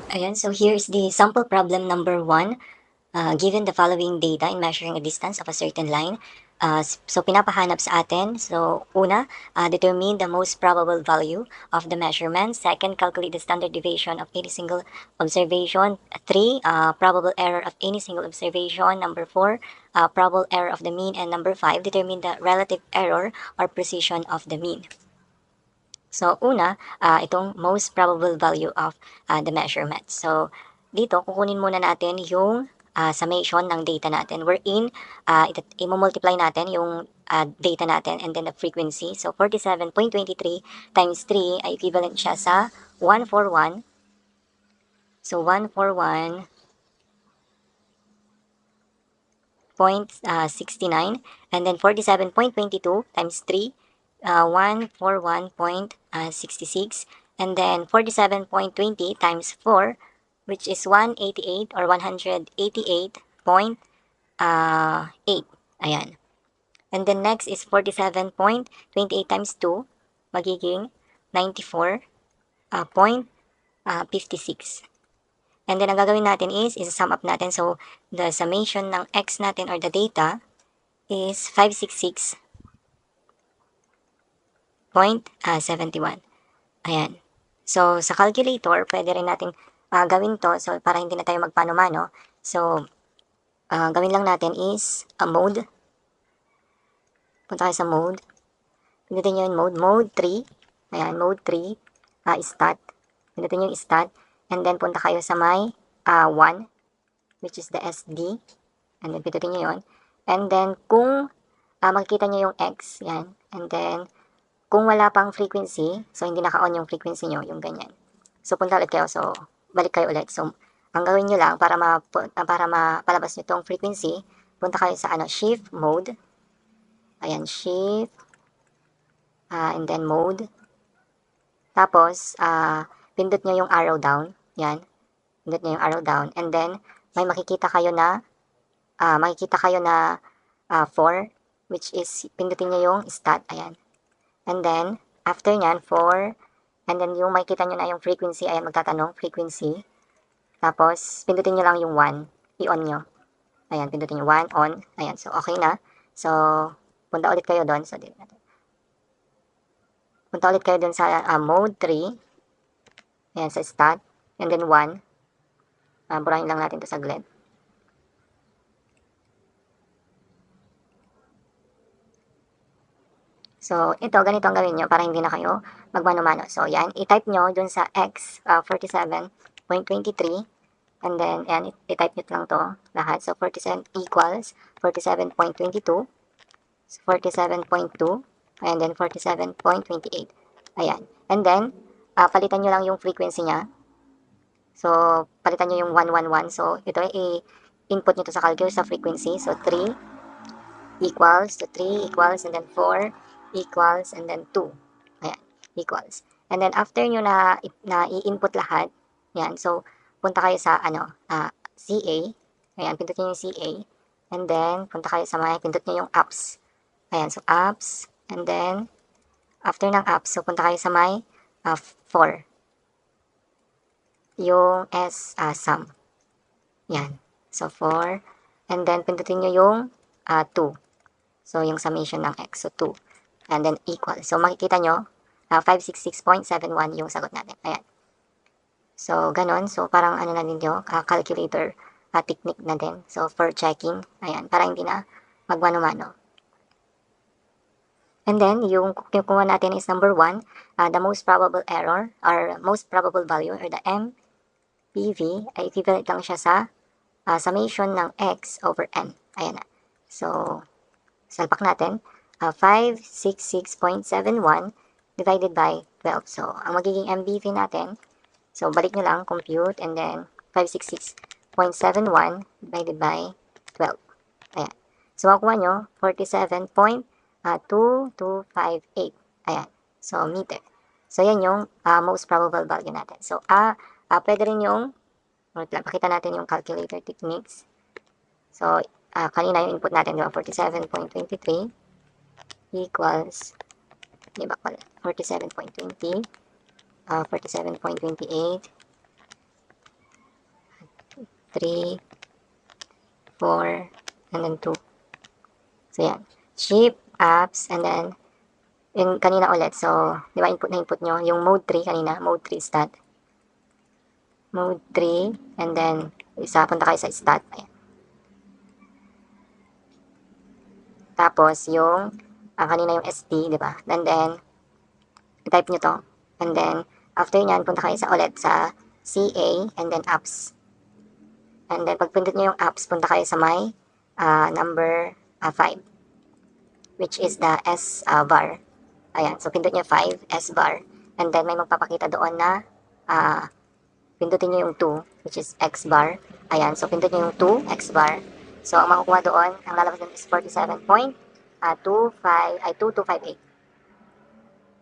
Ayan, so here's the sample problem number 1. Given the following data in measuring a distance of a certain line, so pinapahanap sa atin. So una, determine the most probable value of the measurement. Second, calculate the standard deviation of any single observation. 3, probable error of any single observation. Number 4, probable error of the mean. And number 5, determine the relative error or precision of the mean. So, una, itong most probable value of the measurement. So, dito, kukunin muna natin yung summation ng data natin. Wherein, i-multiply natin yung data natin and then the frequency. So, 47.23 times 3 ay equivalent siya sa 141. So, 141.69. And then 47.22 times 3, 141.66, and then 47.20 times 4, which is 188 or 188.8. Ayan. And then next is 47.28 times 2, magiging 94.56. And then ang gagawin natin is isa-sum up natin. So the summation ng x natin or the data is 566.71. Ayan. So, sa calculator, pwede rin natin gawin to. So, para hindi na tayo magpano-mano. So, gawin lang natin is mode. Punta kayo sa mode. Pindutin nyo yung mode. Mode 3. Ayan, mode 3. Stat. Pindutin nyo yung stat. And then, punta kayo sa may 1, which is the SD. And then, pindutin nyo yun. And then, kung makikita nyo yung X, yan. And then, kung wala pang frequency, so hindi naka-on yung frequency nyo, yung ganyan. So, punta ulit kayo. So, balik kayo ulit. So, ang gawin nyo lang para mapalabas nyo itong frequency, punta kayo sa shift mode. Ayan, shift. And then mode. Tapos, pindot nyo yung arrow down. Yan. Pindot nyo yung arrow down. And then, may makikita kayo na 4, which is, pindutin nyo yung stat. Ayan. And then, after nyan, 4, and then yung makikita nyo na yung frequency, ayan, magtatanong, frequency. Tapos, pindutin nyo lang yung 1, i-on nyo. Ayan, pindutin nyo 1, on. Ayan, so okay na. So, punta ulit kayo doon. So, punta ulit kayo doon sa mode 3. Ayan, sa stat. And then 1. Burahin lang natin ito saglit. So, ito, ganito ang gawin nyo para hindi na kayo magmano-mano. So, yan, i-type nyo dun sa X, 47.23. And then, yan, i-type nyo lang to lahat. So, 47 equals 47.22. So, 47.2. And then, 47.28. Ayan. And then, palitan nyo lang yung frequency niya. So, palitan nyo yung 111. So, ito, i-input nyo to sa calculator sa frequency. So, 3 equals, to 3 equals, and then 4 equals, and then 2. Ayan, equals. And then, after nyo na i-input lahat, yan, so, punta kayo sa, CA. Ayan, pindot nyo yung CA. And then, punta kayo sa pindot nyo yung apps. Ayan, so, apps. And then, after ng apps, so, punta kayo sa 4. Yung sum. Yan. So, 4. And then, pindutin nyo yung 2. So, yung summation ng x. So, 2. And then, equal. So, makikita nyo, 566.71 yung sagot natin. Ayan. So, ganon. So, parang na din nyo, calculator technique na din. So, for checking. Ayan. Para hindi na magmano-mano. And then, yung kukuha natin is number 1, the most probable error or most probable value or the MPV ay equivalent lang siya sa summation ng x over n. Ayan na. So, salpak natin. 566.71 divided by 12. So, ang magiging MBV natin, so balik nyo lang, compute, and then 566.71 divided by 12. Ayan. So, makuha nyo, 47.2258. Ayan. So, meter. So, yan yung most probable value natin. So, pwede rin yung, pakita natin yung calculator techniques. So, kanina yung input natin, di ba? 47.23 equals, di ba, 47.20, 47.28, 3, 4, and then 2. So, yan. Ship, apps, and then, yung kanina ulit. So, di ba input nyo? Yung mode 3 kanina, mode 3 stat. Mode 3, and then, punta kayo sa stat. Ayan. Tapos, yung, kanina yung SD, di ba? And then, type nyo to. And then, after nyan, punta kayo ulit sa CA, and then apps. And then, pag pindot nyo yung apps, punta kayo sa may number 5, which is the S bar. Ayan, so pindot nyo 5, S bar. And then, may magpapakita doon na pindutin nyo yung 2, which is X bar. Ayan, so pindot nyo yung 2, X bar. So, ang makukuha doon, ang lalabas doon is 47.2258.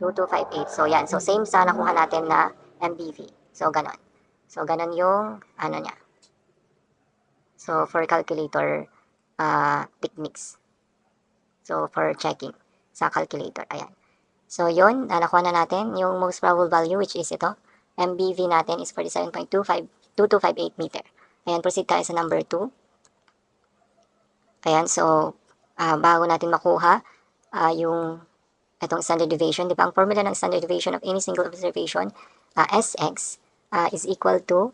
2258. So, yan. So, same sa nakuha natin na MBV. So, ganon. So, ganon yung, ano niya. So, for calculator techniques. So, for checking sa calculator. Ayan. So, yun. Nakuha na natin yung most probable value, which is ito. MBV natin is 47.2258 meter. Ayan, proceed tayo sa number 2. Ayan, so, bago natin makuha yung itong standard deviation, di ba? Ang formula ng standard deviation of any single observation, Sx, is equal to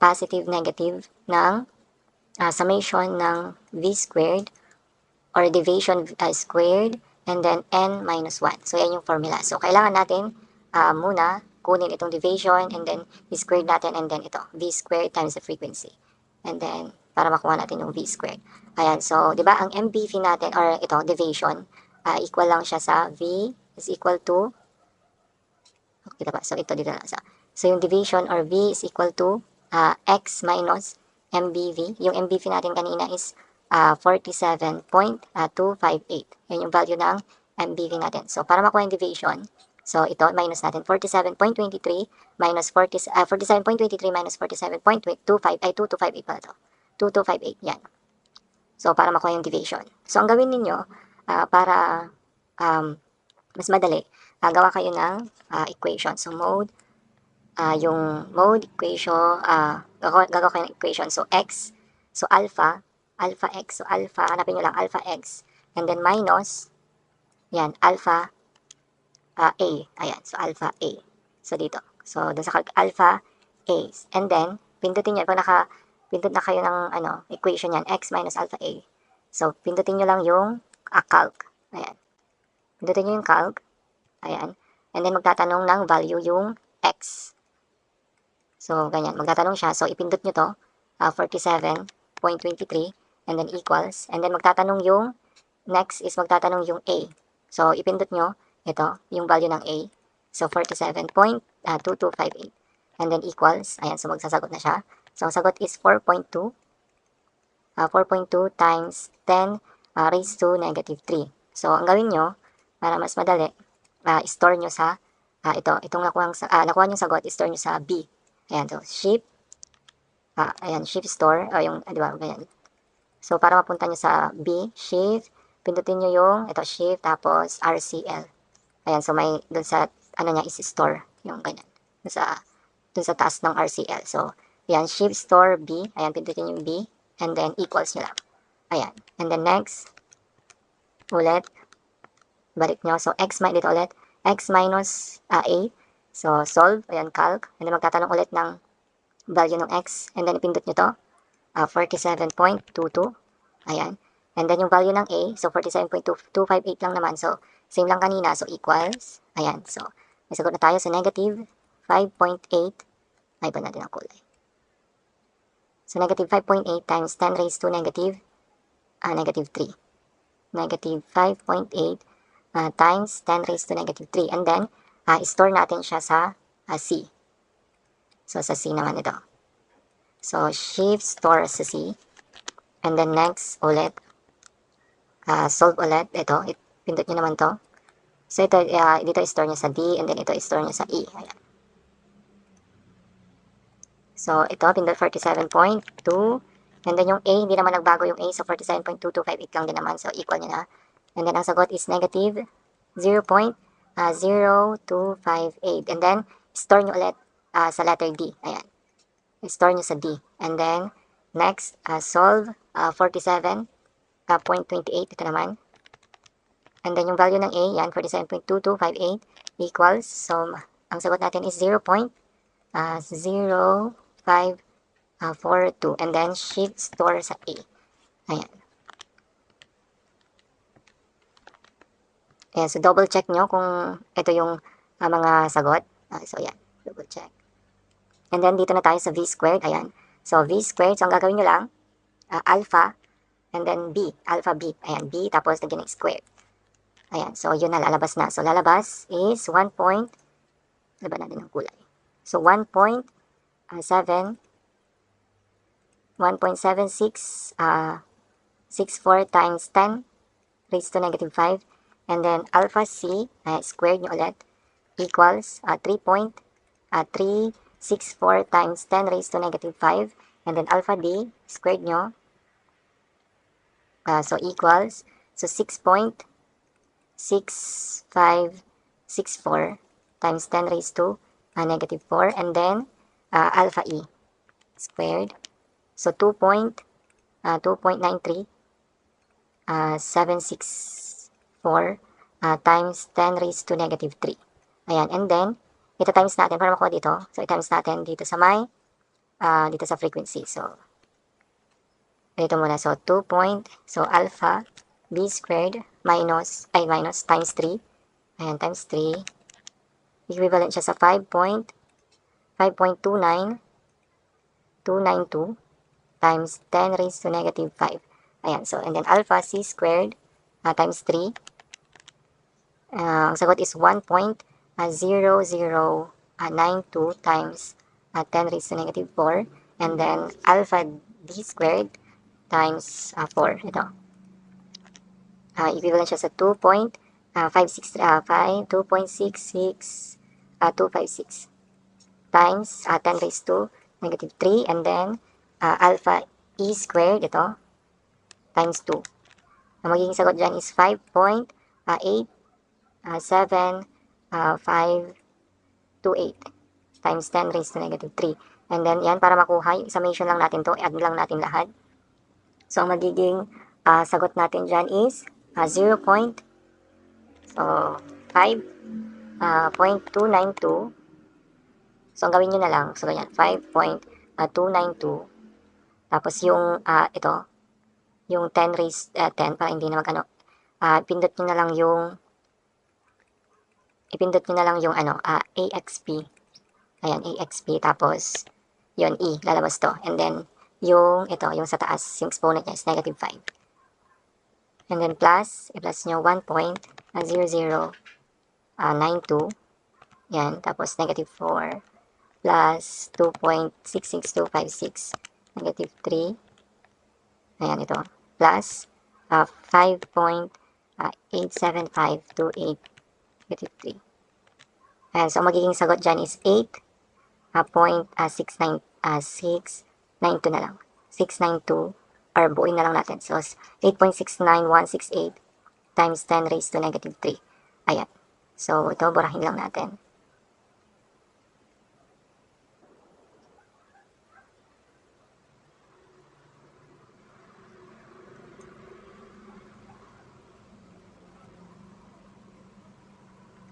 positive, negative ng summation ng v squared or deviation squared and then n minus 1. So, yan yung formula. So, kailangan natin muna kunin itong deviation and then v squared natin and then ito, v squared times the frequency. And then, para makuha natin yung v squared. Ayan, so, di ba, ang MBV natin, or ito, deviation, equal lang siya sa v is equal to, kita ba? So, ito dito lang sa. So, yung deviation or v is equal to x minus MBV. Yung MBV natin kanina is 47.258. Yan yung value ng MBV natin. So, para makuha yung deviation, so ito, minus natin 47.23 minus 47.23 minus 47.25, ay 2258 pala to. 2258, yan. So, para makuha yung deviation. So, ang gawin ninyo, para mas madali, gawa kayo ng equation. So, yung mode equation, gagawa kayo ng equation. So, x, so alpha x, so alpha, hanapin nyo lang, alpha x, and then minus, yan, alpha a, ayan, so alpha a. So, dito. So, dun sa alpha a. And then, pindutin nyo, pag pindot na kayo ng equation yan, x minus alpha a. So, pindutin nyo lang yung calc. Ayan. Pindutin nyo yung calc. Ayan. And then, magtatanong ng value yung x. So, ganyan. Magtatanong siya. So, ipindot nyo to, 47.23, and then equals. And then, magtatanong yung, next is magtatanong yung a. So, ipindot nyo, ito, yung value ng a. So, 47.2258. And then, equals. Ayan, so magsasagot na siya. So, ang sagot is 4.2. 4.2 times 10 raised to negative 3. So, ang gawin nyo, para mas madali, store nyo sa, itong nakuha nyo sagot, store nyo sa B. Ayan, so, shift, ayan, shift store, o yung, di ba, ganyan. So, para mapunta nyo sa B, shift, pindutin nyo yung, ito, shift, tapos RCL. Ayan, so, may, dun sa, niya, is store, yung ganyan. Dun sa taas ng RCL. So, ayan, shift store B, ayan, pindutin yung B, and then equals nyo lang. Ayan, and then next, ulit, balik nyo. So, dito ulit, x minus a. So, solve, ayan, calc, and then magtatanong ulit ng value ng x, and then ipindot nyo to, 47.22, ayan, and then yung value ng a, so 47.258 lang naman, so same lang kanina, so equals, ayan, so may sagot na tayo sa negative 5.8, ay ba natin ang kulay, so negative 5.8 times 10 raised to negative 3, negative 5.8 times 10 raised to negative 3, and then store natin siya sa C. So, sa C naman ito. So, shift store sa C. And then next, ulit, solve ulit. Ito, pindot nyo naman to. So, ito, dito store nyo sa D, and then ito store nyo sa E. Ayan. So, ito, pindot 47.2. And then yung A, hindi naman nagbago yung A. So, 47.2258 lang din naman. So, equal nyo na. And then, ang sagot is negative 0.0258. And then, store nyo ulit sa letter D. Ayan. store nyo sa D. And then, next, solve 47.28, ito naman. And then, yung value ng A, yan, 47.2258 equals, so, ang sagot natin is 0.0542. And then, shift store sa A. Ayan. Ayan, so double check nyo kung ito yung mga sagot. So, ayan, double check. And then, dito na tayo sa V squared. Ayan. So, V squared, so ang gagawin nyo lang, alpha, and then B, alpha B. Ayan, B, tapos lagyan ng squared. Ayan, so yun na, lalabas na. So, lalabas is 1 point, laban natin ng kulay. So, 1.76 64 times 10 raised to negative 5. And then, alpha C, squared nyo ulit, equals 3.364 times 10 raised to negative 5. And then, alpha D, squared nyo, so equals, so 6.6564 times 10 raised to negative 4. And then, alpha E, squared, so 2.93 764 times 10 raised to negative 3. Ayan, and then, ito times natin para makuha dito. So, i-times natin dito sa may, dito sa frequency. So, dito muna. So, 2 point, so alpha B squared minus times 3. Ayan, times 3. Equivalent siya sa 5.29292 times 10 raised to negative 5. Ayan, so, and then alpha C squared times 3. Ang sagot is 1.0092 times 10 raised to negative 4. And then alpha D squared times 4. Ito. Equivalent siya sa 2.66 times 10 raised to negative 3. And then alpha E squared, ito, times 2. Ang magiging sagot dyan is 5.8528 times 10 raised to negative 3. And then, yan, para makuha, yung summation lang natin to, add lang natin lahat. So, ang magiging sagot natin dyan is 5.292. So, ang gawin nyo na lang, so, ganyan, 5.292. Tapos, yung, ito, yung 10 raised 10, para hindi na mag-ano, ipindot nyo na lang yung AXP. Ayan, AXP, tapos, yun, E, lalabas to. And then, yung, ito, yung sa taas, yung exponent niya is negative 5. And then, i-plus nyo 1.0092. Yan, tapos, negative 4, plus 2.66256, negative 3. Ayan, ito, plus 5.87528, negative 3. Ayan, so, magiging sagot dyan is 8.692 na lang. 692, or buuin na lang natin. So, 8.69168 times 10 raised to negative 3. Ayan. So, ito, burahin lang natin.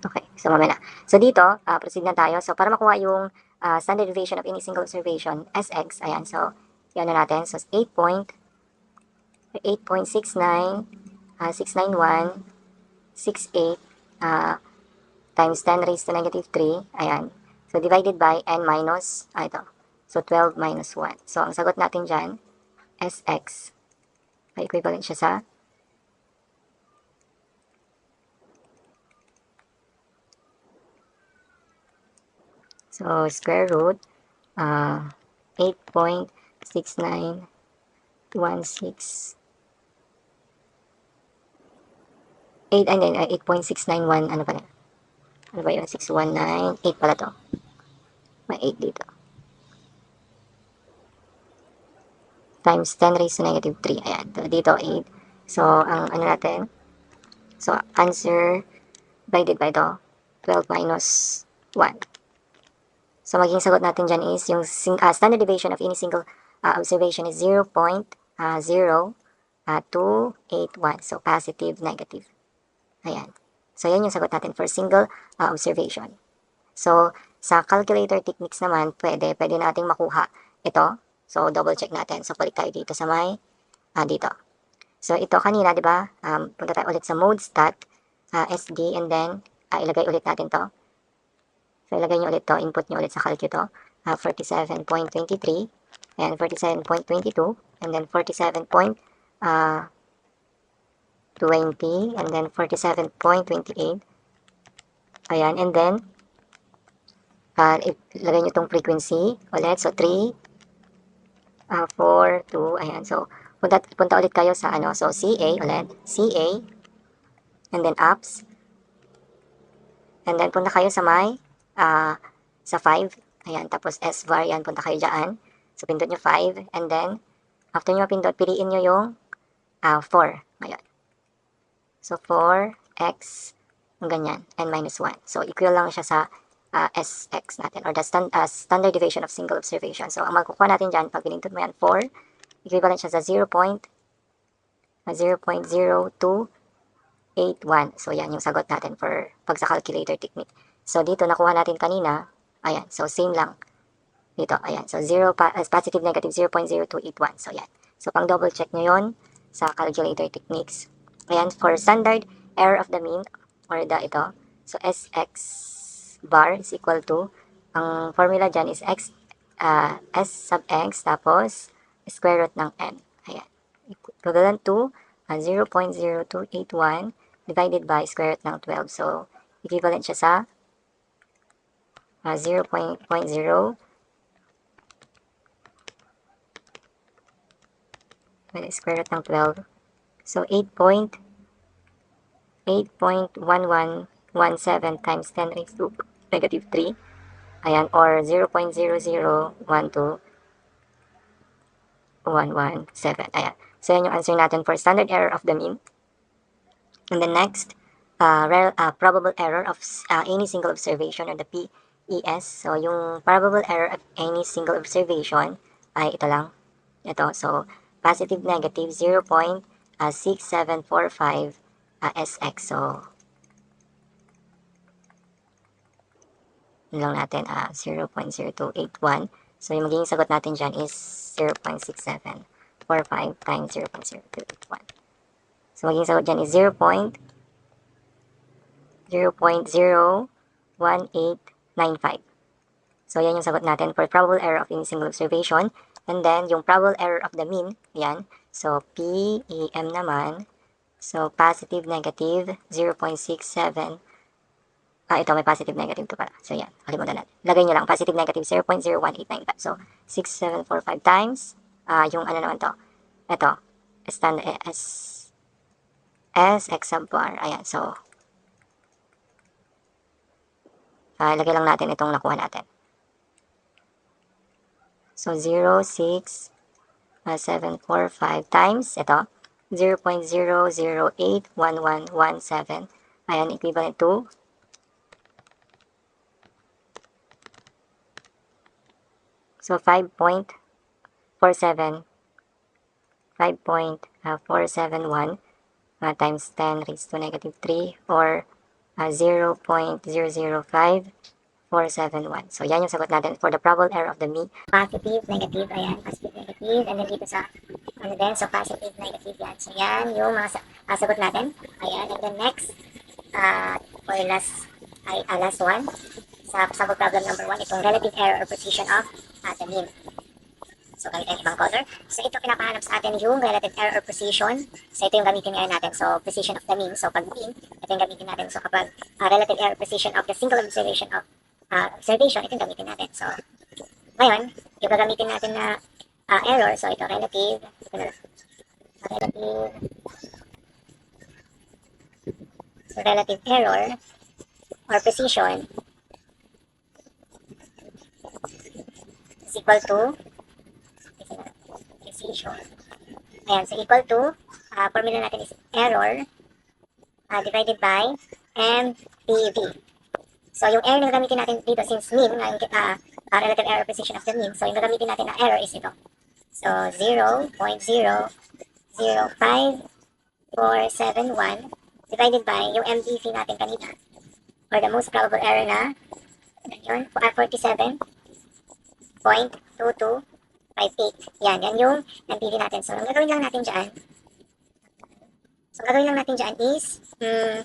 Okay, so mamaya na. So dito, proceed na tayo. So para makuha yung standard deviation of any single observation, Sx, ayan, so yan na natin. So 8.69168 times 10 raised to negative 3, ayan. So divided by n minus, ito, so 12 minus 1. So ang sagot natin dyan, Sx, ay equivalent siya sa square root 8.6916 and then 8.691, ano pala? Ano ba yun? 619, 8 pala to. May 8 dito. Times 10 raised to negative 3. Ayan. So, dito 8. So, ang ano natin? So, answer divided by ito, 12 minus 1. So, magiging sagot natin dyan is yung standard deviation of any single observation is 0.0281. So, positive, negative. Ayan. So, yan yung sagot natin for single observation. So, sa calculator techniques naman, pwede nating makuha ito. So, double check natin. So, balik tayo dito sa may, dito. So, ito kanina, di ba? Punta tayo ulit sa mode stat, SD, and then, ilagay ulit natin to. So, ilagay nyo ulit to, input nyo ulit sa calcu to. 47.23, and 47.22, and then 47.20, and then 47.28. Ayan, and then, ilagay nyo itong frequency ulit. So, 3, 4, 2, ayan. So, punta ulit kayo sa ano. So, CA ulit. CA, and then apps. And then, punta kayo sa may, sa 5. Ayan, tapos S-var, yan, punta kayo dyan. So, pindot nyo 5. And then, after nyo mapindot, piliin nyo yung 4. Ayan. So, 4x, ganyan, and minus 1. So, equal lang siya sa SX natin, or the standard deviation of single observation. So, ang magkukuha natin dyan, pag pinindot mo yan, 4, equivalent siya sa 0.0281. So, yan yung sagot natin for pag sa calculator technique. So, dito, nakuha natin kanina, ayan, so same lang. Dito, ayan, so positive, negative, 0.0281. So, yan. So, pang double check nyo yun sa calculator techniques. Ayan, for standard error of the mean, or ito, so SX bar is equal to, ang formula dyan is S sub x, tapos square root ng n. Ayan. Equivalent to 0.0281 divided by square root ng 12. So, equivalent siya sa 0.0 square root ng 12. So, 8.1117 times 10 raised to negative 3. Ayan, or 0.0012117. Ayan. So, yan yung answer natin for standard error of the mean. And the next, probable error of any single observation, or the PES. So, yung probable error of any single observation ay ito lang. Ito. So, positive, negative, 0.6745 SX. So, yun lang natin, 0.0281. So, yung magiging sagot natin dyan is 0.6745 times 0.0281. So, magiging sagot dyan is 0.01895. So, yan yung sagot natin for probable error of any single observation. And then, yung probable error of the mean, yan. So, PEM naman. So, positive, negative, 0.67. Ito, may positive, negative to pala. So, yan. Kalimutan natin. Lagay nyo lang, positive, negative, 0.01895. So, 6745 times, yung ano naman to. Ito, standard S X sub bar. Ayan, so, lagay lang natin itong nakuha natin. So, 0.6745 times, ito, 0.0081117. Ayan, equivalent to 5.471 times 10 raised to negative 3, or 0.005471. So, yan yung sagot natin for the probable error of the mean. Positive, negative, ayan, positive, negative, and then dito sa, ano din, so positive, negative, yan. So, yan yung mga sagot natin. Ayan, and then next, for last one, sa sample problem number 1, itong relative error or precision of the mean. So, gamit ang ibang color. So, ito pinapahanap sa atin yung relative error or precision. So, ito yung gamitin ngayon natin. So, precision of the mean. So, pag mean, ito yung gamitin natin. So, kapag relative error precision of the single observation of observation, ito yung gamitin natin. So, ngayon, yung gagamitin natin na error. So, ito relative. So, relative error or precision is equal to precision. Ayan, so equal to, formula natin is error divided by MPV. So, yung error na gagamitin natin dito since mean, relative error precision of the mean, so yung gagamitin natin na error is ito. So, 0.00547 divided by yung MDV natin kanina, or the most probable error na, yun, 47.2258. Yan yung MPV natin. So, ang gagawin lang natin dyan, is, 1,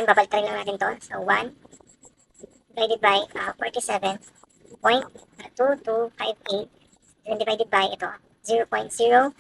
babaltarin lang natin to. So, 1 divided by 47.2258 then divided by ito, 0.00547.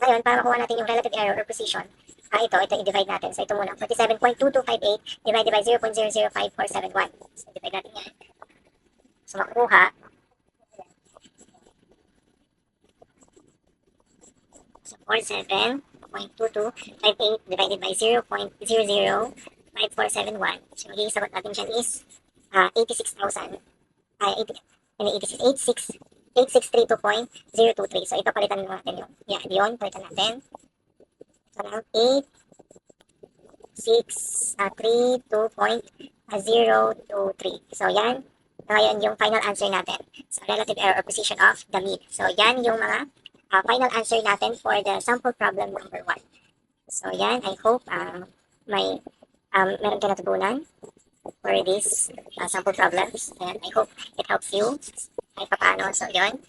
Ngayon, para makuha natin yung relative error or precision, ito i-divide natin. So, ito muna, 47.2258 divided by 0.005471. So, divide natin yan. So, makukuha, so, 47.2258 divided by 0.005471. So, magiging sagot natin dyan is 86,000. 8632.023. So, ito palitan natin yung, yun, palitan natin. So, now, 8632.023. So, yan. Ngayon, yung final answer natin. So, relative error or precision of the mean. So, yan yung mga final answer natin for the sample problem number 1. So, yan. I hope meron ka natutunan for these sample problems, and I hope it helps you kahit paano. So, yun.